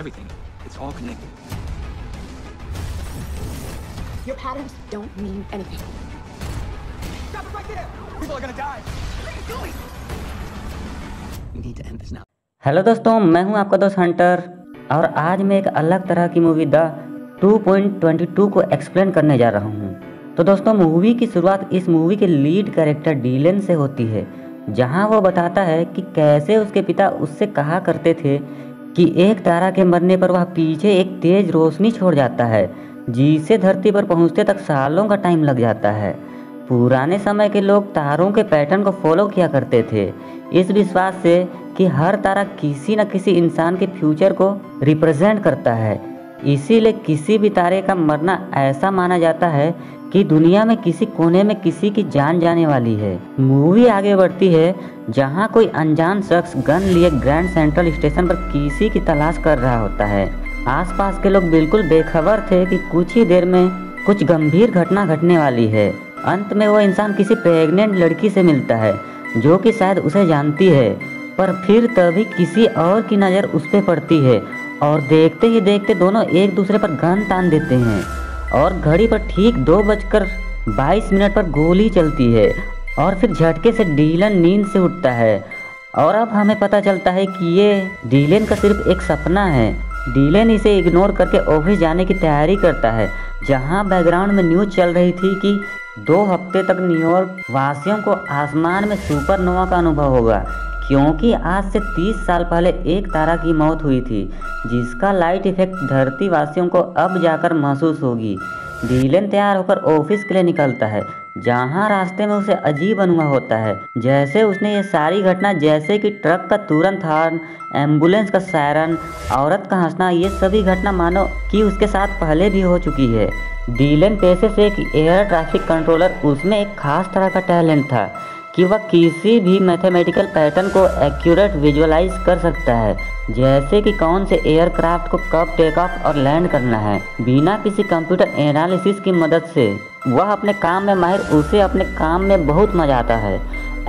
everything. It's all connected. Your patterns don't mean anything. Stop it right there! People are gonna die! What are you doing? We need to end this now. Hello दोस्तों, मैं हूं आपका दोस्त Hunter और आज मैं एक अलग तरह की मूवी द 2.22 को एक्सप्लेन करने जा रहा हूं। तो दोस्तों, मूवी की शुरुआत इस मूवी के लीड कैरेक्टर डीलन से होती है, जहां वो बताता है कि कैसे उसके पिता उससे कहा करते थे कि एक तारा के मरने पर वह पीछे एक तेज रोशनी छोड़ जाता है जिसे धरती पर पहुंचते तक सालों का टाइम लग जाता है। पुराने समय के लोग तारों के पैटर्न को फॉलो किया करते थे, इस विश्वास से कि हर तारा किसी न किसी इंसान के फ्यूचर को रिप्रेजेंट करता है। इसीलिए किसी भी तारे का मरना ऐसा माना जाता है कि दुनिया में किसी कोने में किसी की जान जाने वाली है। मूवी आगे बढ़ती है जहां कोई अनजान शख्स गन लिए ग्रैंड सेंट्रल स्टेशन पर किसी की तलाश कर रहा होता है। आसपास के लोग बिल्कुल बेखबर थे कि कुछ ही देर में कुछ गंभीर घटना घटने वाली है। अंत में वो इंसान किसी प्रेग्नेंट लड़की से मिलता है जो कि शायद उसे जानती है, पर फिर तभी किसी और की नज़र उस पर पड़ती है और देखते ही देखते दोनों एक दूसरे पर गन तान देते हैं और घड़ी पर ठीक 2:22 पर गोली चलती है और फिर झटके से डीलन नींद से उठता है और अब हमें पता चलता है कि ये डीलन का सिर्फ एक सपना है। डीलन इसे इग्नोर करके ऑफिस जाने की तैयारी करता है, जहां बैकग्राउंड में न्यूज़ चल रही थी कि 2 हफ्ते तक न्यूयॉर्क वासियों को आसमान में सुपरनोवा का अनुभव होगा, क्योंकि आज से 30 साल पहले एक तारा की मौत हुई थी जिसका लाइट इफेक्ट धरती वासियों को अब जाकर महसूस होगी। डीलन तैयार होकर ऑफिस के लिए निकलता है, जहां रास्ते में उसे अजीब अनुभव होता है, जैसे उसने ये सारी घटना, जैसे कि ट्रक का तुरंत हॉर्न, एम्बुलेंस का सायरन, औरत का हंसना, ये सभी घटना मानो कि उसके साथ पहले भी हो चुकी है। डीलन पेशे से एक एयर ट्रैफिक कंट्रोलर, उसमें एक खास तरह का टैलेंट था कि वह किसी भी मैथमेटिकल पैटर्न को एक्यूरेट विजुअलाइज कर सकता है, जैसे कि कौन से एयरक्राफ्ट को कब टेक ऑफ और लैंड करना है। बिना किसी कंप्यूटर एनालिसिस की मदद से वह अपने काम में माहिर, उसे अपने काम में बहुत मजा आता है।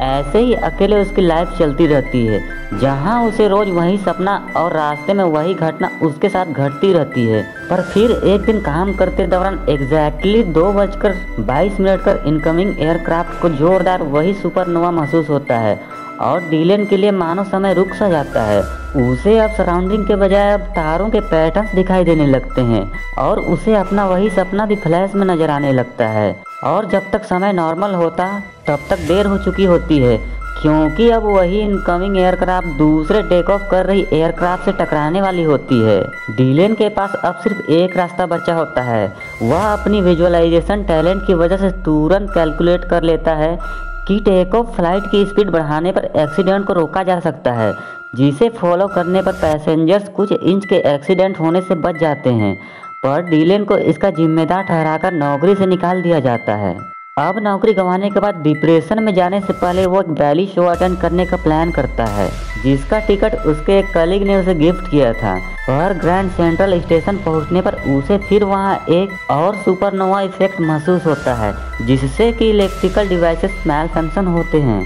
ऐसे ही अकेले उसकी लाइफ चलती रहती है, जहां उसे रोज वही सपना और रास्ते में वही घटना उसके साथ घटती रहती है। पर फिर एक दिन काम करते दौरान एग्जैक्टली 2:22 पर इनकमिंग एयरक्राफ्ट को जोरदार वही सुपरनोवा महसूस होता है और डीलन के लिए मानो समय रुक सा जाता है। उसे अब सराउंडिंग के बजाय अब तारों के पैटर्न्स दिखाई देने लगते हैं और उसे अपना वही सपना भी फ्लैश में नजर आने लगता है। और जब तक समय नॉर्मल होता तब तक देर हो चुकी होती है, क्योंकि अब वही इनकमिंग एयरक्राफ्ट दूसरे टेक ऑफ कर रही एयरक्राफ्ट से टकराने वाली होती है। डीलन के पास अब सिर्फ एक रास्ता बचा होता है। वह अपनी विजुअलाइजेशन टैलेंट की वजह से तुरंत कैलकुलेट कर लेता है कि टेक ऑफ फ्लाइट की स्पीड बढ़ाने पर एक्सीडेंट को रोका जा सकता है, जिसे फॉलो करने पर पैसेंजर्स कुछ इंच के एक्सीडेंट होने से बच जाते हैं। पर डीलन को इसका जिम्मेदार ठहराकर नौकरी से निकाल दिया जाता है। अब नौकरी गंवाने के बाद डिप्रेशन में जाने से पहले वो एक बैली शो अटेंड करने का प्लान करता है, जिसका टिकट उसके एक कलीग ने उसे गिफ्ट किया था। पर ग्रैंड सेंट्रल स्टेशन पहुंचने पर उसे फिर वहां एक और सुपरनोवा इफेक्ट महसूस होता है, जिससे कि इलेक्ट्रिकल डिवाइसेस मैल फंक्शन होते हैं।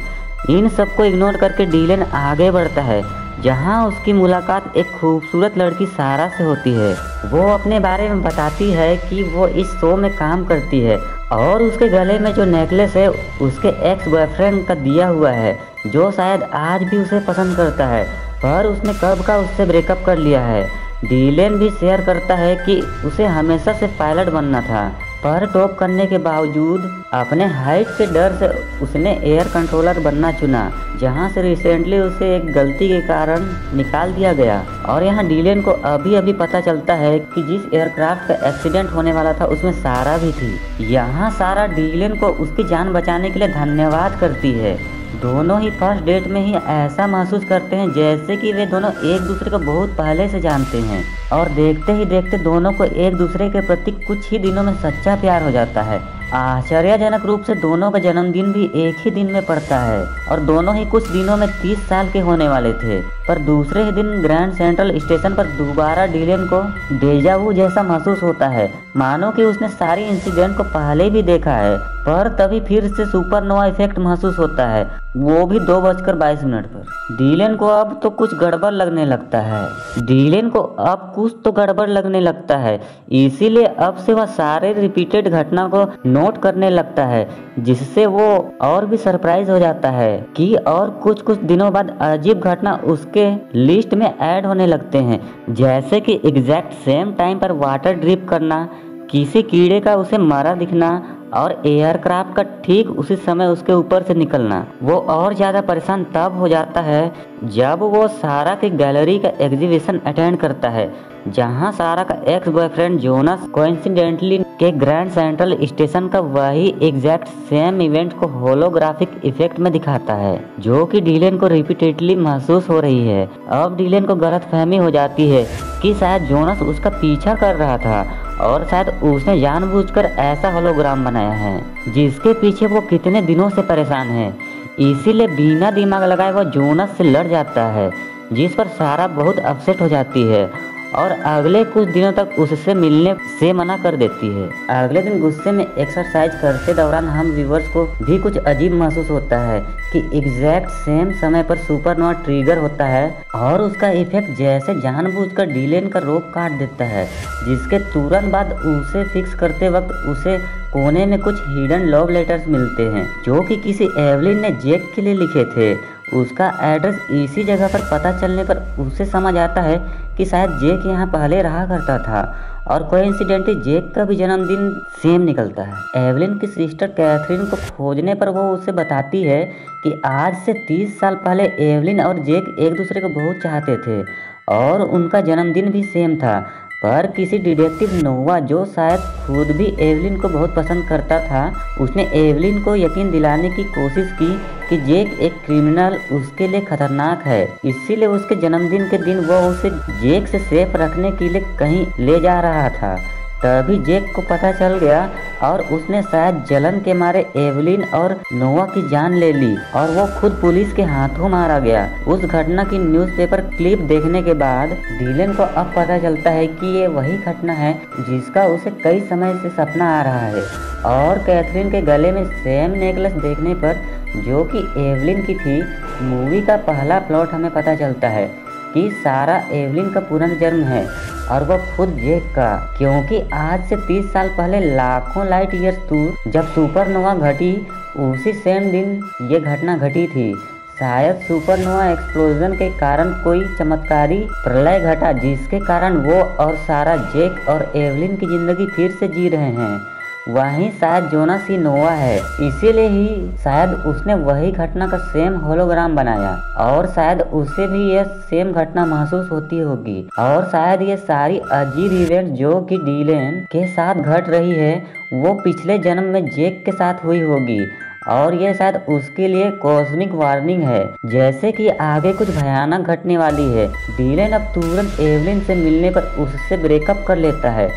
इन सबको इग्नोर करके डीलन आगे बढ़ता है, जहां उसकी मुलाकात एक खूबसूरत लड़की सारा से होती है। वो अपने बारे में बताती है कि वो इस शो में काम करती है और उसके गले में जो नेकलेस है उसके एक्स बॉयफ्रेंड का दिया हुआ है, जो शायद आज भी उसे पसंद करता है, पर उसने कब का उससे ब्रेकअप कर लिया है। डीलन भी शेयर करता है कि उसे हमेशा से पायलट बनना था, पर टॉप करने के बावजूद अपने हाइट के डर से उसने एयर कंट्रोलर बनना चुना, जहां से रिसेंटली उसे एक गलती के कारण निकाल दिया गया। और यहाँ डीलन को अभी अभी पता चलता है कि जिस एयरक्राफ्ट का एक्सीडेंट होने वाला था उसमें सारा भी थी। यहाँ सारा डीलन को उसकी जान बचाने के लिए धन्यवाद करती है। दोनों ही फर्स्ट डेट में ही ऐसा महसूस करते हैं जैसे कि वे दोनों एक दूसरे को बहुत पहले से जानते हैं और देखते ही देखते दोनों को एक दूसरे के प्रति कुछ ही दिनों में सच्चा प्यार हो जाता है। आश्चर्यजनक रूप से दोनों का जन्मदिन भी एक ही दिन में पड़ता है और दोनों ही कुछ दिनों में 30 साल के होने वाले थे। पर दूसरे ही दिन ग्रैंड सेंट्रल स्टेशन पर दोबारा डीलन को डेजा वू जैसा महसूस होता है, मानो कि उसने सारी इंसिडेंट को पहले भी देखा है। पर तभी फिर से सुपरनोवा इफेक्ट महसूस होता है। वो भी 2:22 पर। डीलन को अब तो कुछ गड़बड़ लगने लगता है। डीलन को अब कुछ तो गड़बड़ लगने लगता है, इसीलिए अब से वह सारे रिपीटेड घटना को नोट करने लगता है, जिससे वो और भी सरप्राइज हो जाता है कि और कुछ दिनों बाद अजीब घटना उसके लिस्ट में ऐड होने लगते हैं, जैसे कि एग्जैक्ट सेम टाइम पर वाटर ड्रिप करना, किसी कीड़े का उसे मारा दिखना और एयरक्राफ्ट का ठीक उसी समय उसके ऊपर से निकलना। वो और ज़्यादा परेशान तब हो जाता है जब वो सारा की गैलरी का एग्जीबिशन अटेंड करता है, जहां सारा का एक्स बॉयफ्रेंड जोनस कोइंसिडेंटली के ग्रैंड सेंट्रल स्टेशन का वही एग्जैक्ट सेम इवेंट को होलोग्राफिक इफेक्ट में दिखाता है, जो कि डीलन को रिपीटेडली महसूस हो रही है। अब डीलन को गलतफहमी हो जाती है कि शायद जोनस उसका पीछा कर रहा था और शायद उसने जानबूझकर ऐसा होलोग्राम बनाया है जिसके पीछे वो कितने दिनों से परेशान है। इसीलिए बिना दिमाग लगाए वो जोनस से लड़ जाता है, जिस पर सारा बहुत अपसेट हो जाती है और अगले कुछ दिनों तक उससे मिलने से मना कर देती है। अगले दिन गुस्से में एक्सरसाइज करते दौरान हम व्यूवर्स को भी कुछ अजीब महसूस होता है कि एग्जैक्ट सेम समय पर सुपरनोवा ट्रिगर होता है और उसका इफेक्ट जैसे जानबूझकर डीलन का रोप काट देता है, जिसके तुरंत बाद उसे फिक्स करते वक्त उसे कोने में कुछ हिडन लव लेटर्स मिलते हैं, जो कि किसी एवलिन ने जैक के लिए लिखे थे। उसका एड्रेस इसी जगह पर पता चलने पर उसे समझ आता है कि शायद जैक यहाँ पहले रहा करता था और कोइंसिडेंटली जैक का भी जन्मदिन सेम निकलता है। एवलिन की सिस्टर कैथरीन को खोजने पर वो उसे बताती है कि आज से 30 साल पहले एवलिन और जैक एक दूसरे को बहुत चाहते थे और उनका जन्मदिन भी सेम था, पर किसी डिटेक्टिव नोवा, जो शायद खुद भी एवलिन को बहुत पसंद करता था, उसने एवलिन को यकीन दिलाने की कोशिश की कि जैक एक क्रिमिनल उसके लिए खतरनाक है। इसीलिए उसके जन्मदिन के दिन वो उसे जैक से सेफ रखने के लिए कहीं ले जा रहा था। तभी जैक को पता चल गया और उसने शायद जलन के मारे एवलिन और नोवा की जान ले ली और वो खुद पुलिस के हाथों मारा गया। उस घटना की न्यूज़पेपर क्लिप देखने के बाद डीलन को अब पता चलता है कि ये वही घटना है जिसका उसे कई समय से सपना आ रहा है। और कैथरीन के गले में सेम नेकलेस देखने पर, जो कि एवलिन की थी, मूवी का पहला प्लॉट हमें पता चलता है कि सारा एवलिन का पुनर्जन्म है और वो खुद जैक का, क्योंकि आज से 30 साल पहले लाखों लाइट ईयर्स दूर जब सुपरनोवा घटी, उसी सेम दिन ये घटना घटी थी। शायद सुपरनोवा एक्सप्लोजन के कारण कोई चमत्कारी प्रलय घटा, जिसके कारण वो और सारा जैक और एवलिन की जिंदगी फिर से जी रहे हैं। वहीं शायद जोनस ही नोवा है, इसीलिए ही शायद उसने वही घटना का सेम होलोग्राम बनाया और शायद उसे भी यह सेम घटना महसूस होती होगी और शायद ये सारी अजीब इवेंट जो कि डीलन के साथ घट रही है वो पिछले जन्म में जैक के साथ हुई होगी और ये शायद उसके लिए कॉस्मिक वार्निंग है, जैसे कि आगे कुछ भयानक घटने वाली है। डीलन अब तुरंत एवलिन से मिलने पर उससे ब्रेकअप कर लेता है,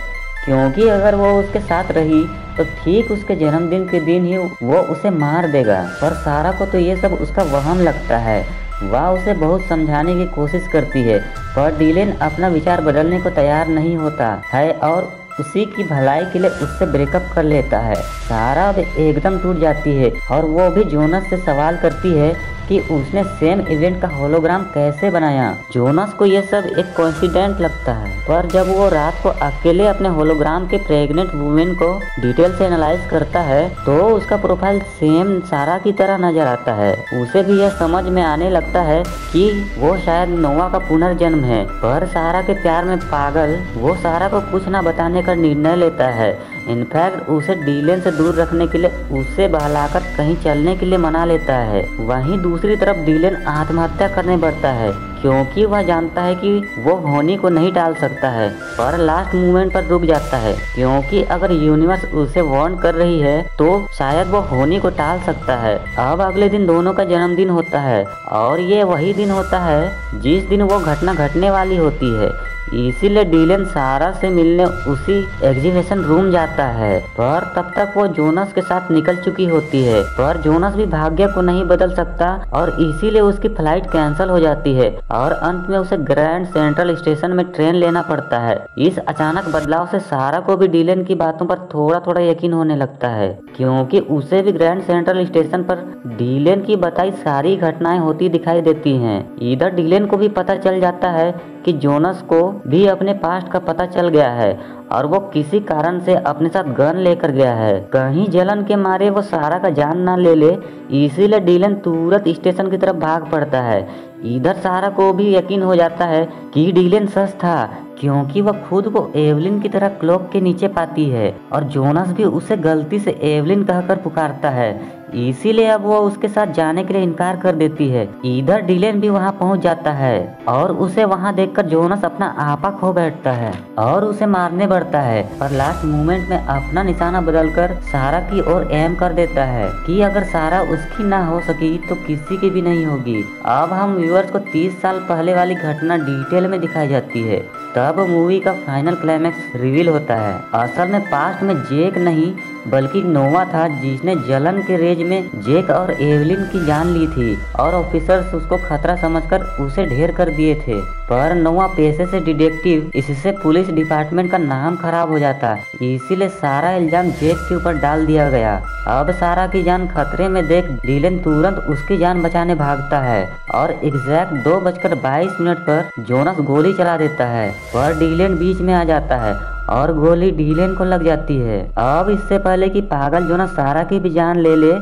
क्योंकि अगर वो उसके साथ रही तो ठीक उसके जन्मदिन के दिन ही वो उसे मार देगा। पर सारा को तो ये सब उसका वहम लगता है। वह उसे बहुत समझाने की कोशिश करती है, पर डीलन अपना विचार बदलने को तैयार नहीं होता है और उसी की भलाई के लिए उससे ब्रेकअप कर लेता है। सारा अब एकदम टूट जाती है और वो भी जोनस से सवाल करती है कि उसने सेम इवेंट का होलोग्राम कैसे बनाया। जोनस को यह सब एक कोइंसिडेंट लगता है, पर जब वो रात को अकेले अपने होलोग्राम के प्रेग्नेंट वुमेन को डिटेल से एनालाइज करता है तो उसका प्रोफाइल सेम सारा की तरह नजर आता है। उसे भी यह समझ में आने लगता है कि वो शायद नोवा का पुनर्जन्म है, पर सारा के प्यार में पागल वो सारा को कुछ न बताने का निर्णय लेता है। इनफैक्ट उसे डीलन से दूर रखने के लिए उसे बहलाकर कहीं चलने के लिए मना लेता है। वहीं दूसरी तरफ डीलन आत्महत्या करने बढ़ता है, क्योंकि वह जानता है कि वो होनी को नहीं टाल सकता है, पर लास्ट मोमेंट पर रुक जाता है, क्योंकि अगर यूनिवर्स उसे वार्न कर रही है तो शायद वो होनी को टाल सकता है। अब अगले दिन दोनों का जन्मदिन होता है और ये वही दिन होता है जिस दिन वो घटना घटने वाली होती है। इसीलिए डीलन सारा से मिलने उसी एग्जीबिशन रूम जाता है, पर तब तक वो जोनस के साथ निकल चुकी होती है। पर जोनस भी भाग्य को नहीं बदल सकता और इसीलिए उसकी फ्लाइट कैंसिल हो जाती है और अंत में उसे ग्रैंड सेंट्रल स्टेशन में ट्रेन लेना पड़ता है। इस अचानक बदलाव से सारा को भी डीलन की बातों पर थोड़ा थोड़ा यकीन होने लगता है, क्योंकि उसे भी ग्रैंड सेंट्रल स्टेशन पर डीलन की बताई सारी घटनाएं होती दिखाई देती हैं। इधर डीलन को भी पता चल जाता है कि जोनस को भी अपने पास्ट का पता चल गया है और वो किसी कारण से अपने साथ गन लेकर गया है, कहीं जलन के मारे वो सारा का जान ना ले ले। इसीलिए डीलन तुरंत स्टेशन की तरफ भाग पड़ता है। इधर सारा को भी यकीन हो जाता है कि डीलन सच था, क्योंकि वह खुद को एवलिन की तरह क्लॉक के नीचे पाती है और जोनस भी उसे गलती से एवलिन कहकर पुकारता है। इसीलिए अब वो उसके साथ जाने के लिए इनकार कर देती है। इधर डीलन भी वहां पहुंच जाता है और उसे वहां देखकर जोनस अपना आपा खो बैठता है और उसे मारने बढ़ता है, पर लास्ट मोमेंट में अपना निशाना बदलकर सारा की ओर एम कर देता है कि अगर सारा उसकी ना हो सकी तो किसी की भी नहीं होगी। अब हम व्यूअर्स को 30 साल पहले वाली घटना डिटेल में दिखाई जाती है। तब मूवी का फाइनल क्लाइमैक्स रिवील होता है। असल में पास्ट में जेक नहीं बल्कि नोवा था जिसने जलन के रेज में जेक और एवलिन की जान ली थी और ऑफिसर्स उसको खतरा समझकर उसे ढेर कर दिए थे। पर नोवा पेशे से डिटेक्टिव, इससे पुलिस डिपार्टमेंट का नाम खराब हो जाता, इसीलिए सारा इल्जाम जेक के ऊपर डाल दिया गया। अब सारा की जान खतरे में देख डीलन तुरंत उसकी जान बचाने भागता है और एग्जैक्ट 2:22 पर जोनस गोली चला देता है, पर डीलन बीच में आ जाता है और गोली डीलन को लग जाती है। अब इससे पहले कि पागल जोनस सारा की भी जान ले ले,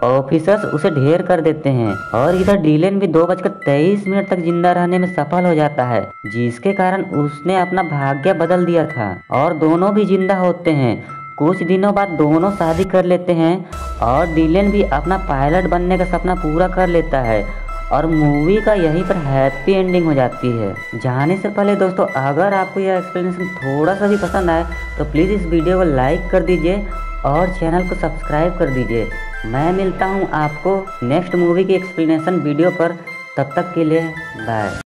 ऑफिसर्स उसे ढेर कर देते हैं और इधर डीलन भी 2:23 तक जिंदा रहने में सफल हो जाता है, जिसके कारण उसने अपना भाग्य बदल दिया था और दोनों भी जिंदा होते हैं। कुछ दिनों बाद दोनों शादी कर लेते हैं और डीलन भी अपना पायलट बनने का सपना पूरा कर लेता है और मूवी का यहीं पर हैप्पी एंडिंग हो जाती है। जाने से पहले दोस्तों, अगर आपको यह एक्सप्लेनेशन थोड़ा सा भी पसंद आए तो प्लीज़ इस वीडियो को लाइक कर दीजिए और चैनल को सब्सक्राइब कर दीजिए। मैं मिलता हूँ आपको नेक्स्ट मूवी की एक्सप्लेनेशन वीडियो पर, तब तक के लिए बाय।